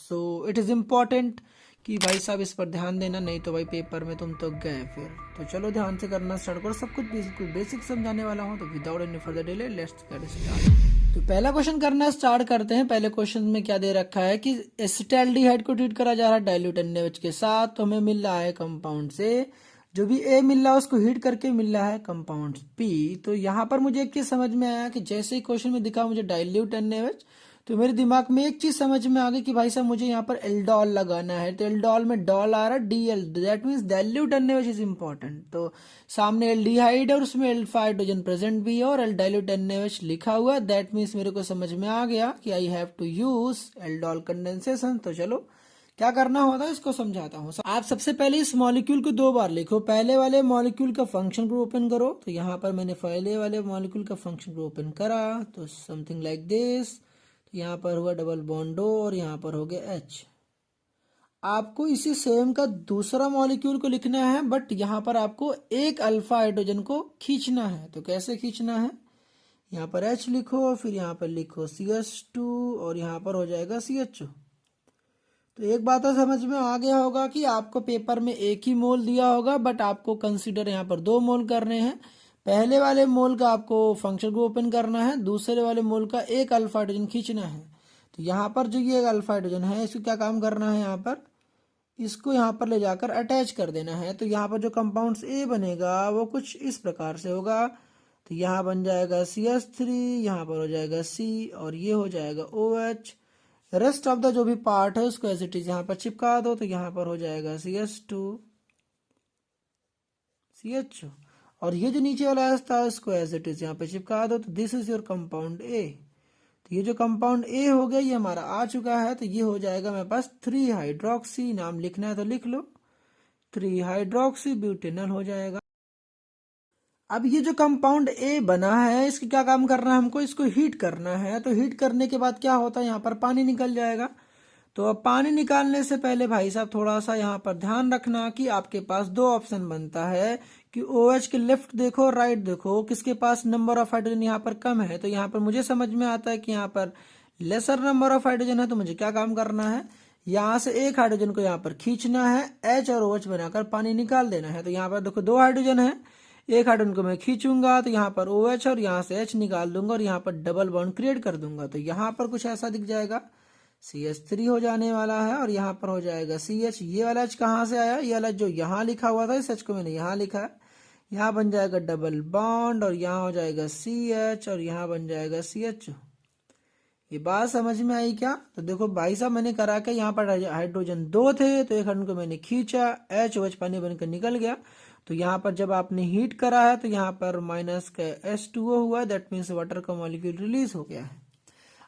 So it is important कि भाई साहब इस पर ध्यान देना, नहीं तो भाई पेपर में तुम तो गए फिर। तो चलो ध्यान से करना स्टार्ट करो, सब कुछ बेसिक समझाने वाला हूँ। तो without any further delay let's get start. तो पहला क्वेश्चन करना स्टार्ट करते हैं। पहले क्वेश्चन में क्या दे रखा है कि एसिटाल्डिहाइड को ट्रीट करा जा रहा है डाइल्यूट NaOH के साथ। तो हमें मिल रहा है कंपाउंड से जो भी ए मिल रहा है उसको हीट करके मिल रहा है कंपाउंड पी। तो यहाँ पर मुझे एक चीज समझ में आया कि जैसे ही क्वेश्चन में दिखा मुझे डाइल्यूट NaOH, तो मेरे दिमाग में एक चीज समझ में आ गई कि भाई साहब मुझे यहाँ पर एल्डोल लगाना है। तो एल्डोल में डॉल आ रहा है DL, that means dilute NaOH is important. तो सामने एल्डिहाइड है और उसमें अल्फा हाइड्रोजन प्रेजेंट भी है और डाइल्यूट NaOH लिखा हुआ है, दैट मीन्स मेरे को समझ में आ गया कि I have to use aldol condensation. तो चलो क्या करना होता है इसको समझाता हूँ। आप सबसे पहले इस मॉलिक्यूल को 2 बार लिखो। पहले वाले मॉलिक्यूल का फंक्शन ग्रुप ओपन करो। तो यहाँ पर मैंने पहले वाले मॉलिक्यूल का फंक्शन ग्रुप ओपन करा तो समथिंग लाइक दिस। तो यहाँ पर हुआ डबल बॉन्ड O और यहाँ पर हो गया H। आपको इसी सेम का दूसरा मॉलिक्यूल को लिखना है, बट यहाँ पर आपको एक अल्फा हाइड्रोजन को खींचना है। तो कैसे खींचना है, यहाँ पर H लिखो, फिर यहाँ पर लिखो CH2 और यहाँ पर हो जाएगा CHO। तो एक बात तो समझ में आ गया होगा कि आपको पेपर में एक ही मोल दिया होगा, बट आपको कंसीडर यहाँ पर 2 मोल करने हैं। पहले वाले मोल का आपको फंक्शन को ओपन करना है, दूसरे वाले मोल का एक अल्फा हाइड्रोजन खींचना है। तो यहाँ पर जो ये अल्फा हाइड्रोजन है इसको क्या काम करना है, यहाँ पर इसको यहाँ पर ले जाकर अटैच कर देना है। तो यहाँ पर जो कंपाउंड्स ए बनेगा वो कुछ इस प्रकार से होगा। तो यहाँ बन जाएगा CH3, यहाँ पर हो जाएगा C और ये हो जाएगा OH। रेस्ट ऑफ द जो भी पार्ट है उसको एज इट इज यहाँ पर चिपका दो। तो यहाँ पर हो जाएगा CH2 CHO और ये जो नीचे वाला था इसको एज इट इज यहाँ पे चिपका दो। तो this is your compound A। तो ये जो कंपाउंड A हो गया ये हमारा आ चुका है। तो ये हो जाएगा मेरे पास 3 हाइड्रोक्सी, नाम लिखना है तो लिख लो, 3 हाइड्रोक्सी ब्यूटेनॉल हो जाएगा। अब ये जो कंपाउंड A बना है इसका क्या काम करना है, हमको इसको हीट करना है। तो हीट करने के बाद क्या होता है, यहाँ पर पानी निकल जाएगा। तो अब पानी निकालने से पहले भाई साहब थोड़ा सा यहाँ पर ध्यान रखना कि आपके पास 2 ऑप्शन बनता है कि OH के लेफ्ट देखो राइट देखो, किसके पास नंबर ऑफ हाइड्रोजन यहाँ पर कम है। तो यहाँ पर मुझे समझ में आता है कि यहाँ पर लेसर नंबर ऑफ हाइड्रोजन है। तो मुझे क्या काम करना है, यहाँ से एक हाइड्रोजन को यहाँ पर खींचना है, H और OH बनाकर पानी निकाल देना है। तो यहाँ पर देखो 2 हाइड्रोजन है, एक हाइड्रोजन को मैं खींचूंगा तो यहाँ पर OH और यहाँ से H निकाल दूंगा और यहाँ पर डबल बॉन्ड क्रिएट कर दूंगा। तो यहाँ पर कुछ ऐसा दिख जाएगा, CH3 हो जाने वाला है और यहाँ पर हो जाएगा CH। ये वाला H कहाँ से आया, ये वाला जो यहाँ लिखा हुआ था इस H को मैंने यहाँ लिखा है। यहाँ बन जाएगा डबल बॉन्ड और यहाँ हो जाएगा CH और यहाँ बन जाएगा CH। ये बात समझ में आई क्या। तो देखो भाई साहब मैंने करा के यहाँ पर हाइड्रोजन 2 थे तो एक हाइड्रोजन को मैंने खींचा, HOH पानी बनकर निकल गया। तो यहाँ पर जब आपने हीट करा है तो यहाँ पर माइनस का H2O हुआ, दैट मीन्स वाटर का मॉलिक्यूल रिलीज हो गया है।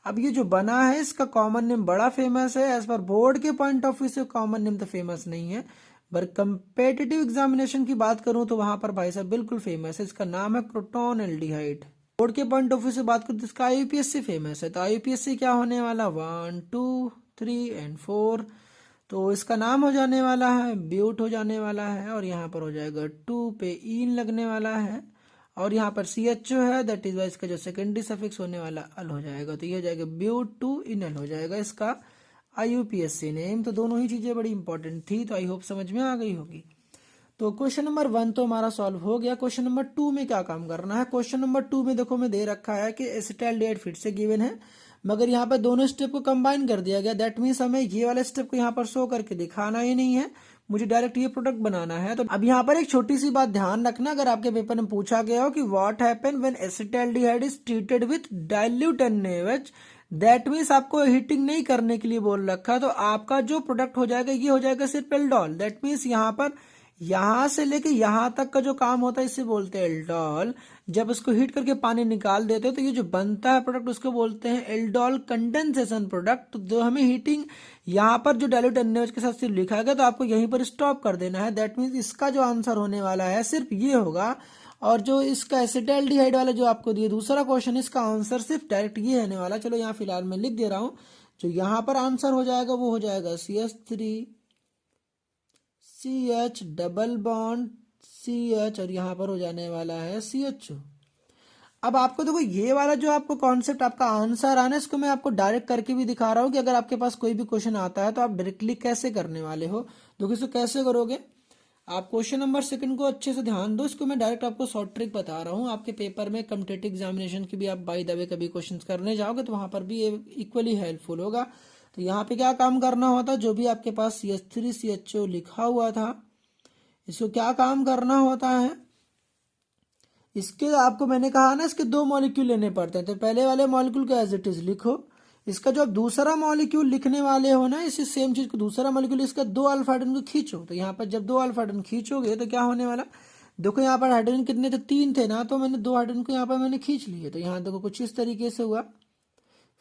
अब ये जो बना है इसका कॉमन नेम बड़ा फेमस है। एज पर बोर्ड के पॉइंट ऑफ व्यू से कॉमन नेम तो फेमस नहीं है, पर कंपेटिटिव एग्जामिनेशन की बात करूं तो वहां पर भाई साहब बिल्कुल फेमस है। इसका नाम है क्रोटोन एल्डिहाइड। बोर्ड के पॉइंट ऑफ व्यू से बात करूं तो इसका IUPAC फेमस है। तो IUPAC क्या होने वाला, 1 2 3 एंड 4। तो इसका नाम हो जाने वाला है ब्यूट हो जाने वाला है और यहाँ पर हो जाएगा 2 पे ईन लगने वाला है और यहाँ पर CHO है, दैट इज वाई इसका जो सेकेंडरी सफिक्स होने वाला अल हो जाएगा। तो ये हो जाएगा ब्यूट 2 इनल हो जाएगा इसका IUPAC नेम। तो दोनों ही चीजें बड़ी इंपॉर्टेंट थी, तो आई होप समझ में आ गई होगी। तो क्वेश्चन नंबर 1 तो हमारा सॉल्व हो गया। क्वेश्चन नंबर 2 में क्या काम करना है, क्वेश्चन नंबर 2 में देखो मैं दे रखा है कि एसिटाल्डिहाइड फिर से गिवन है, मगर यहाँ पर दोनों स्टेप को कंबाइन कर दिया गया। दैट मीन्स हमें ये वाला स्टेप को यहाँ पर शो करके दिखाना ही नहीं है, मुझे डायरेक्ट ये प्रोडक्ट बनाना है। तो अब यहाँ पर एक छोटी सी बात ध्यान रखना, अगर आपके पेपर में पूछा गया हो कि what happen when acetaldehyde is treated with dilute NaOH, that means आपको हीटिंग नहीं करने के लिए बोल रखा। तो आपका जो प्रोडक्ट हो जाएगा ये हो जाएगा सिर्फ एल्डोल। दैट मीन्स यहाँ पर यहां से लेके यहां तक का जो काम होता है इसे बोलते हैं एल्डोल। जब इसको हीट करके पानी निकाल देते हैं तो ये जो बनता है प्रोडक्ट उसको बोलते हैं एल्डोल कंडेंसेशन प्रोडक्ट। तो जो हमें हीटिंग यहाँ पर जो डाइल्यूट NaOH के साथ सिर्फ लिखा गया तो आपको यहीं पर स्टॉप कर देना है। दैट मीन्स इसका जो आंसर होने वाला है सिर्फ ये होगा। और जो इसका एसिटाल्डिहाइड वाला जो आपको दिया दूसरा क्वेश्चन, इसका आंसर सिर्फ डायरेक्ट ये रहने वाला। चलो यहाँ फिलहाल मैं लिख दे रहा हूँ, जो यहाँ पर आंसर हो जाएगा वो हो जाएगा CH3 CH double bond CH और यहाँ पर हो जाने वाला है CHO। अब आपको देखो ये वाला जो आपको कॉन्सेप्ट आपका आंसर आना, इसको मैं आपको डायरेक्ट करके भी दिखा रहा हूँ कि अगर आपके पास कोई भी क्वेश्चन आता है तो आप डायरेक्टली कैसे करने वाले हो। देखो इसको कैसे करोगे, आप क्वेश्चन नंबर सेकंड को अच्छे से ध्यान दो, इसको मैं डायरेक्ट आपको शॉर्ट ट्रिक बता रहा हूँ। आपके पेपर में कॉम्पिटिटिव एग्जामिनेशन की भी आप बाय द वे कभी क्वेश्चंस करने जाओगे तो वहां पर भी ये इक्वली हेल्पफुल होगा। तो यहाँ पे क्या काम करना होता है, जो भी आपके पास CH3 CHO लिखा हुआ था, इसको क्या काम करना होता है, इसके आपको मैंने कहा ना इसके दो मॉलिक्यूल लेने पड़ते हैं। तो पहले वाले मॉलिक्यूल को एज इट इज लिखो, इसका जो आप दूसरा मॉलिक्यूल लिखने वाले हो ना, इसी सेम चीज को दूसरा मॉलिक्यूल इसका 2 अल्फा हाइड्रोजन को खींचो। तो यहाँ पर जब 2 अल्फा हाइड्रोजन खींचोगे तो क्या होने वाला, देखो यहाँ पर हाइड्रोजन कितने थे, 3 थे ना, तो मैंने 2 हाइड्रोजन को यहाँ पर मैंने खींच लिए। तो यहाँ देखो कुछ इस तरीके से हुआ।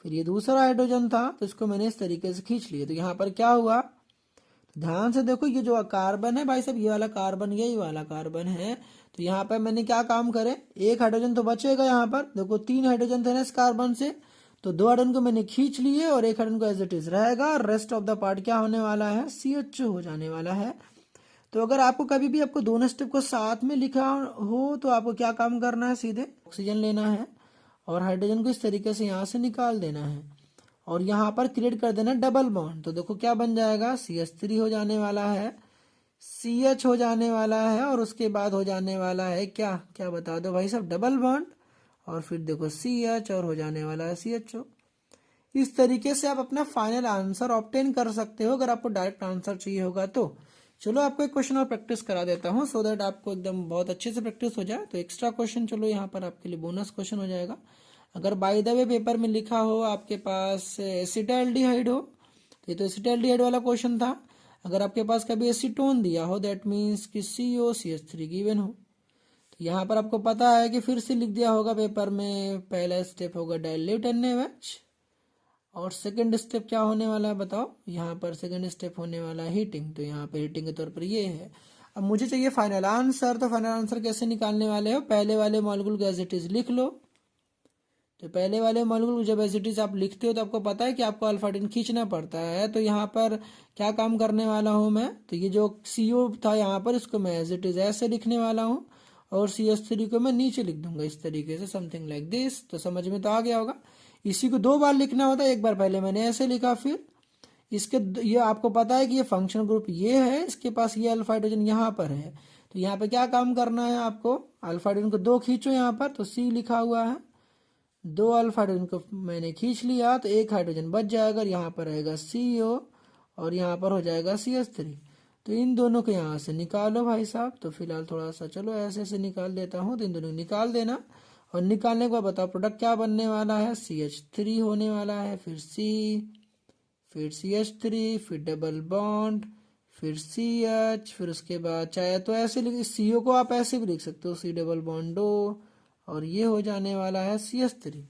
फिर ये दूसरा हाइड्रोजन था तो इसको मैंने इस तरीके से खींच लिया। तो यहाँ पर क्या हुआ, ध्यान से देखो, ये जो कार्बन है भाई साहब, ये वाला कार्बन यही वाला कार्बन है। तो यहाँ पर मैंने क्या काम करे, एक हाइड्रोजन तो बचेगा यहाँ पर, देखो 3 हाइड्रोजन थे ना इस कार्बन से, तो 2 हाइड्रोजन को मैंने खींच लिए और एक हाइड्रोजन को एज इट इज रहेगा। रेस्ट ऑफ द पार्ट क्या होने वाला है, CH2 हो जाने वाला है। तो अगर आपको कभी भी आपको दोनों स्टेप को साथ में लिखा हो तो आपको क्या काम करना है, सीधे ऑक्सीजन लेना है और हाइड्रोजन को इस तरीके से यहाँ से निकाल देना है और यहाँ पर क्रिएट कर देना डबल बॉन्ड। तो देखो क्या बन जाएगा, CH3 हो जाने वाला है, CH हो जाने वाला है और उसके बाद हो जाने वाला है क्या, क्या बता दो भाई साहब, डबल बॉन्ड, और फिर देखो CH और हो जाने वाला है CHO। इस तरीके से आप अपना फाइनल आंसर ऑब्टेन कर सकते हो अगर आपको डायरेक्ट आंसर चाहिए होगा तो। चलो आपको एक क्वेश्चन और प्रैक्टिस करा देता हूँ सो दैट आपको एकदम बहुत अच्छे से प्रैक्टिस हो जाए। तो एक्स्ट्रा क्वेश्चन चलो यहाँ पर आपके लिए बोनस क्वेश्चन हो जाएगा। अगर बाय द वे पेपर में लिखा हो आपके पास एसिटाल्डिहाइड हो, तो ये तो एसिटाल्डिहाइड वाला क्वेश्चन था। अगर आपके पास कभी एसीटोन दिया हो दैट मीन्स कि COCH3 गिवन हो, तो यहाँ पर आपको पता है कि फिर से लिख दिया होगा पेपर में, पहला स्टेप होगा डाइल्यूट NaOH और सेकंड स्टेप क्या होने वाला है बताओ, यहाँ पर सेकंड स्टेप होने वाला है हीटिंग। तो यहाँ पे हीटिंग के तौर पर ये है। अब मुझे चाहिए फाइनल आंसर, तो फाइनल आंसर कैसे निकालने वाले हो, पहले वाले मॉलिक्यूल को एज इट इज लिख लो। तो पहले वाले मॉलिक्यूल जब एज इट इज आप लिखते हो तो आपको पता है कि आपको अल्फा हाइड्रोजन खींचना पड़ता है। तो यहाँ पर क्या काम करने वाला हूँ मैं, तो ये जो CO था यहाँ पर इसको मैं एज इट इज ऐसे लिखने वाला हूँ और CH3 को मैं नीचे लिख दूंगा इस तरीके से, समथिंग लाइक दिस। तो समझ में तो आ गया होगा। इसी को 2 बार लिखना होता है, एक बार पहले मैंने ऐसे लिखा, फिर इसके ये आपको पता है कि ये फंक्शनल ग्रुप ये है, इसके पास ये अल्फा हाइड्रोजन यहाँ पर है। तो यहाँ पे क्या काम करना है आपको, अल्फा हाइड्रोजन को 2 खींचो यहाँ पर, तो C लिखा हुआ है, 2 अल्फा हाइड्रोजन को मैंने खींच लिया तो एक हाइड्रोजन बच जाएगा, यहाँ पर रहेगा CO और यहाँ पर हो जाएगा CH3। तो इन दोनों को यहाँ से निकालो भाई साहब। तो फिलहाल थोड़ा सा चलो ऐसे ऐसे निकाल देता हूँ, तो इन दोनों को निकाल देना और निकालने के बाद बताओ प्रोडक्ट क्या बनने वाला है, CH3 होने वाला है, फिर C, फिर CH3, फिर डबल बॉन्ड, फिर CH, फिर उसके बाद चाहे तो ऐसे लिख, CO को आप ऐसे भी लिख सकते हो, C डबल बॉन्ड O, और ये हो जाने वाला है CH3।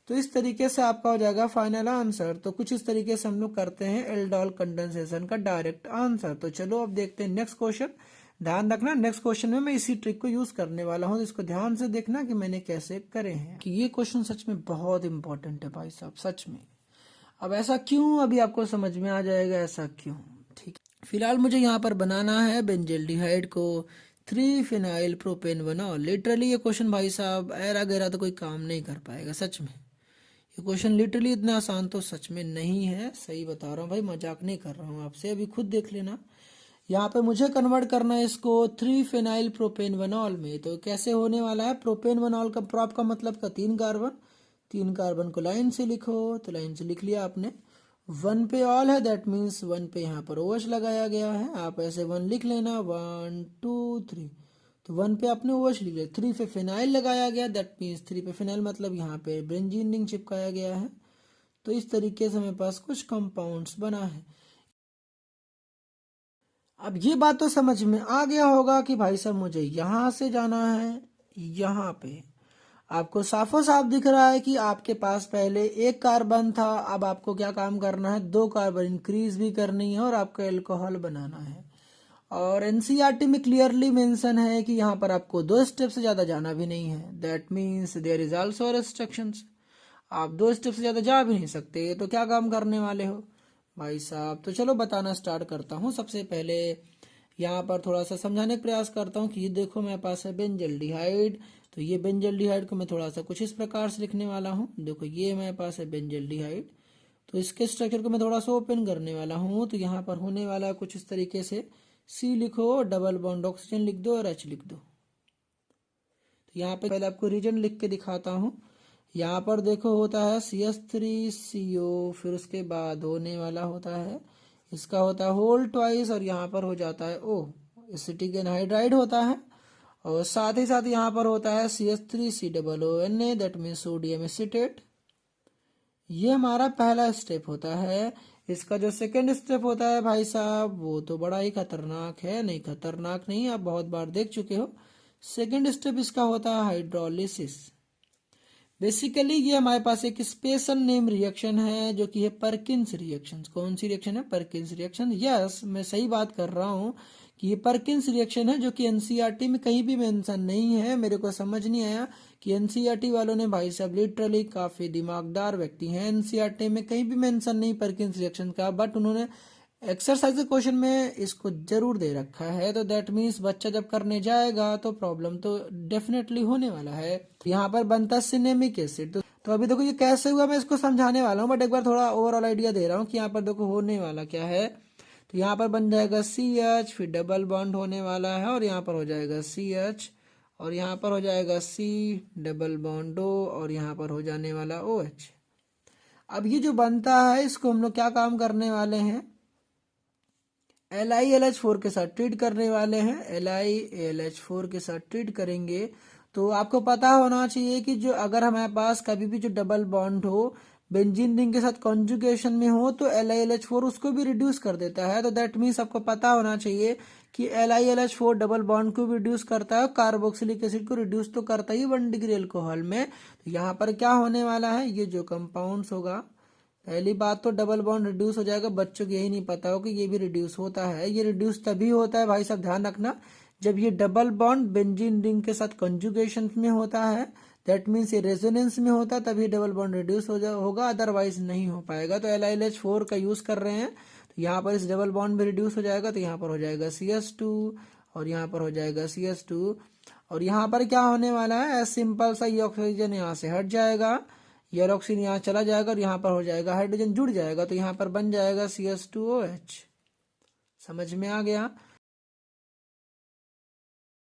तो इस तरीके से आपका हो जाएगा फाइनल आंसर। तो कुछ इस तरीके से हम लोग करते हैं एल्डोल कंडेंसेशन का डायरेक्ट आंसर। तो चलो अब देखते हैं नेक्स्ट क्वेश्चन। ध्यान रखना नेक्स्ट क्वेश्चन में मैं इसी ट्रिक को यूज करने वाला हूँ, इसको ध्यान से देखना कि मैंने कैसे करे हैं। कि ये क्वेश्चन सच में बहुत इंपॉर्टेंट है भाई साहब, सच में। अब ऐसा क्यों, अभी आपको समझ में आ जाएगा ऐसा क्यों। ठीक, फिलहाल मुझे यहाँ पर बनाना है बेंजल्डिहाइड को 3 फिनाइल प्रोपेनवनॉल। लिटरली ये क्वेश्चन भाई साहब ऐरा गैरा तो कोई काम नहीं कर पाएगा सच में। ये क्वेश्चन लिटरली इतना आसान तो सच में नहीं है, सही बता रहा हूँ भाई, मजाक नहीं कर रहा हूँ आपसे, अभी खुद देख लेना। यहाँ पे मुझे कन्वर्ट करना है इसको 3 फिनाइल प्रोपेनवनॉल में। तो कैसे होने वाला है, प्रोपेनवनॉल का प्रॉप का मतलब का 3 कार्बन, 3 कार्बन को लाइन से लिखो। तो लाइन से लिख लिया आपने, 1 पे ऑल है दैट मीन्स 1 पे यहाँ पर OH लगाया गया है। आप ऐसे 1 लिख लेना, 1 2 3, तो 1 पे आपने OH लिख लिया। 3 पे फिनाइल लगाया गया दैट मीन्स 3 पे फिनाइल मतलब यहाँ पे बेंजीन रिंग चिपकाया गया है। तो इस तरीके से मेरे पास कुछ कंपाउंड्स बना है। अब ये बात तो समझ में आ गया होगा कि भाई साहब मुझे यहाँ से जाना है यहाँ पे। आपको साफो साफ दिख रहा है कि आपके पास पहले 1 कार्बन था, अब आपको क्या काम करना है, 2 कार्बन इंक्रीज भी करनी है और आपको एल्कोहल बनाना है। और एनसीईआरटी में क्लियरली मेंशन है कि यहाँ पर आपको 2 स्टेप से ज्यादा जाना भी नहीं है, that means there is also restrictions. आप 2 स्टेप से ज्यादा जा भी नहीं सकते। तो क्या काम करने वाले हो भाई साहब, तो चलो बताना स्टार्ट करता हूँ। सबसे पहले यहाँ पर थोड़ा सा समझाने का प्रयास करता हूँ कि ये देखो मेरे पास है बेंजल्डिहाइड। तो ये बेंजल्डिहाइड को मैं थोड़ा सा कुछ इस प्रकार से लिखने वाला हूँ। देखो ये मेरे पास है बेंजल्डिहाइड, तो इसके स्ट्रक्चर को मैं थोड़ा सा ओपन करने वाला हूँ। तो यहाँ पर होने वाला है कुछ इस तरीके से, सी लिखो, डबल बॉन्ड ऑक्सीजन लिख दो और एच लिख दो। तो यहाँ पे पहले आपको रीजन लिख के दिखाता हूँ। यहाँ पर देखो होता है CH3CO, फिर उसके बाद होने वाला होता है इसका होता है होल ट्वाइस, और यहाँ पर हो जाता है O, एसिटिक एनहाइड्राइड होता है। और साथ ही साथ यहाँ पर होता है CH3COONA, that means sodium acetate. ये हमारा पहला स्टेप होता है। इसका जो सेकंड स्टेप होता है भाई साहब, वो तो बड़ा ही खतरनाक है। नहीं, खतरनाक नहीं, आप बहुत बार देख चुके हो। सेकंड स्टेप इसका होता है हाइड्रोलिसिस। बेसिकली ये हमारे पास एक स्पेशल नेम रिएक्शन है जो कि है परकिंस रिएक्शन। कौन सी रिएक्शन है? Perkins reaction. यस, मैं सही बात कर रहा हूँ कि ये परकिंस रिएक्शन है, जो कि एनसीईआरटी में कहीं भी मेंशन नहीं है। मेरे को समझ नहीं आया कि एनसीईआरटी वालों ने, भाई साहब लिटरली काफी दिमागदार व्यक्ति हैं, एनसीईआरटी में कहीं भी मेंशन नहीं परकिंस रिएक्शन का, बट उन्होंने एक्सरसाइज क्वेश्चन में इसको जरूर दे रखा है। तो दैट मीन्स बच्चा जब करने जाएगा तो प्रॉब्लम तो डेफिनेटली होने वाला है। यहाँ पर बनता है सिनेमिक एसिड। तो अभी देखो ये कैसे हुआ मैं इसको समझाने वाला हूँ, बट एक बार थोड़ा ओवरऑल आइडिया दे रहा हूँ कि यहाँ पर देखो होने वाला क्या है। तो यहाँ पर बन जाएगा CH, फिर डबल बॉन्ड होने वाला है, और यहाँ पर हो जाएगा CH, और यहाँ पर हो जाएगा C, डबल बॉन्ड O, और यहाँ पर हो जाने वाला OH। अब ये जो बनता है इसको हम लोग क्या काम करने वाले हैं, LiLH4 के साथ ट्रीट करने वाले हैं। LiLH4 के साथ ट्रीट करेंगे। तो आपको पता होना चाहिए कि जो अगर हमारे पास कभी भी जो डबल बॉन्ड हो बेंजीन रिंग के साथ कॉन्जुगेशन में हो, तो LiLH4 उसको भी रिड्यूस कर देता है। तो दैट मीन्स आपको पता होना चाहिए कि LiLH4 डबल बॉन्ड को भी रिड्यूस करता है, कार्बोक्सिलिक एसिड को रिड्यूस तो करता ही 1 डिग्री अल्कोहल में। तो यहाँ पर क्या होने वाला है, ये जो कंपाउंड्स होगा, पहली बात तो डबल बॉन्ड रिड्यूस हो जाएगा। बच्चों को यही नहीं पता हो कि ये भी रिड्यूस होता है। ये रिड्यूस तभी होता है भाई साहब, ध्यान रखना, जब ये डबल बॉन्ड बेंजीन रिंग के साथ कंजुगेशन में होता है, दैट मीन्स ये रेजोनेंस में होता है, तभी डबल बॉन्ड रिड्यूस होगा, अदरवाइज नहीं हो पाएगा। तो LiLH4 का यूज कर रहे हैं, तो यहाँ पर इस डबल बॉन्ड में रिड्यूस हो जाएगा। तो यहाँ पर हो जाएगा CH2, और यहाँ पर हो जाएगा CH2, और यहाँ पर क्या होने वाला है, सिंपल सा ये ऑक्सीजन यहाँ से हट जाएगा, ये ऑक्सीजन यहाँ चला जाएगा, और यहाँ पर हो जाएगा हाइड्रोजन जुड़ जाएगा। तो यहाँ पर बन जाएगा CH2OH। समझ में आ गया?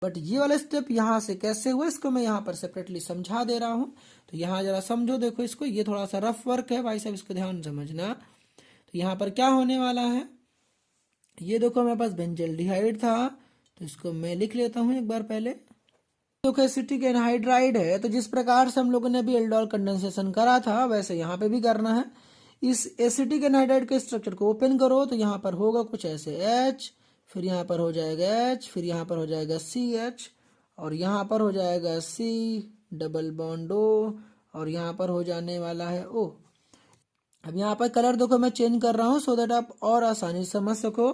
बट ये वाला स्टेप यहाँ से कैसे हुआ इसको मैं यहाँ पर सेपरेटली समझा दे रहा हूँ। तो यहाँ जरा समझो, देखो इसको, ये थोड़ा सा रफ वर्क है भाई साहब, इसको ध्यान समझना। तो यहाँ पर क्या होने वाला है, ये देखो मेरे पास बेंजल्डिहाइड था, तो इसको मैं लिख लेता हूँ एक बार पहले। देखो एसिटिक एनहाइड्राइड है, तो जिस प्रकार से हम लोगों ने अभी एल्डोल कंडेंसेशन करा था, वैसे यहाँ पे भी करना है। इस एसिटिक एनहाइड्राइड के स्ट्रक्चर को ओपन करो, तो यहाँ पर होगा कुछ ऐसे H, फिर यहाँ पर हो जाएगा H, फिर यहाँ पर हो जाएगा CH, और यहाँ पर हो जाएगा C, डबल बॉन्ड O, और यहाँ पर हो जाने वाला है O। अब यहाँ पर कलर देखो मैं चेंज कर रहा हूँ सो दैट आप और आसानी से समझ सको।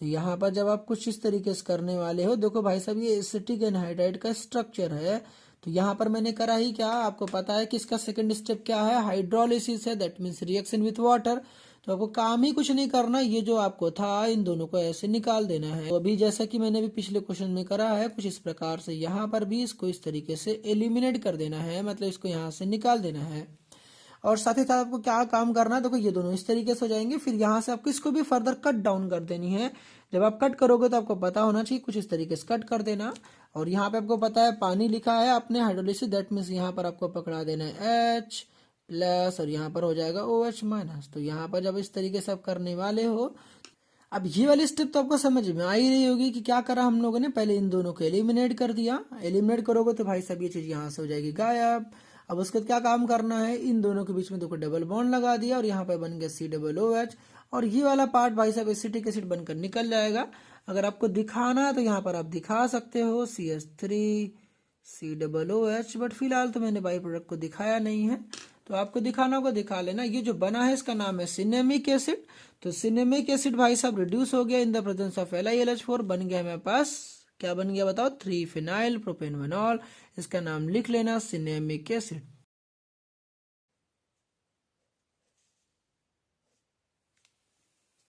तो यहाँ पर जब आप कुछ इस तरीके से करने वाले हो, देखो भाई साहब ये एसिटिक एनहाइड्राइड का स्ट्रक्चर है। तो यहाँ पर मैंने करा ही क्या, आपको पता है कि इसका सेकंड स्टेप क्या है, हाइड्रोलिसिस है, that means reaction with water. तो आपको काम ही कुछ नहीं करना, ये जो आपको था इन दोनों को ऐसे निकाल देना है। तो अभी जैसा कि मैंने भी पिछले क्वेश्चन में करा है कुछ इस प्रकार से, यहाँ पर भी इसको इस तरीके से एलिमिनेट कर देना है, मतलब इसको यहाँ से निकाल देना है। और साथ ही साथ आपको क्या काम करना है, देखो ये दोनों इस तरीके से हो जाएंगे। फिर यहाँ से आपको इसको भी फर्दर कट डाउन कर देनी है। जब आप कट करोगे तो आपको पता होना चाहिए कुछ इस तरीके से कट कर देना। और यहाँ पे आपको पता है पानी लिखा है आपने हाइड्रोलिसिस, दैट मीन्स यहाँ पर आपको पकड़ा देना है H प्लस, और यहाँ पर हो जाएगा OH माइनस। तो यहाँ पर जब इस तरीके से आप करने वाले हो, अब ये वाली स्टेप तो आपको समझ में आ ही रही होगी कि क्या करा हम लोगों ने, पहले इन दोनों को एलिमिनेट कर दिया। एलिमिनेट करोगे तो भाई सब ये चीज यहाँ से हो जाएगी गायब। अब उसके बाद क्या काम करना है, इन दोनों के बीच में देखो डबल बॉन्ड लगा दिया, और यहाँ पे बन गया COOH, और ये वाला पार्ट भाई साहब एसिटिक एसिड बनकर निकल जाएगा। अगर आपको दिखाना है तो यहाँ पर आप दिखा सकते हो CH3 COOH, बट फिलहाल तो मैंने बाई प्रोडक्ट को दिखाया नहीं है, तो आपको दिखाना होगा, दिखा लेना। ये जो बना है इसका नाम है सिनेमिक एसिड। तो सिनेमिक एसिड भाई साहब रिड्यूस हो गया in the presence of LiLH4, बन गया हमारे पास, क्या बन गया बताओ, 3 फिनाइल प्रोपेनवेनॉल। इसका नाम लिख लेना सिनेमिक एसिड।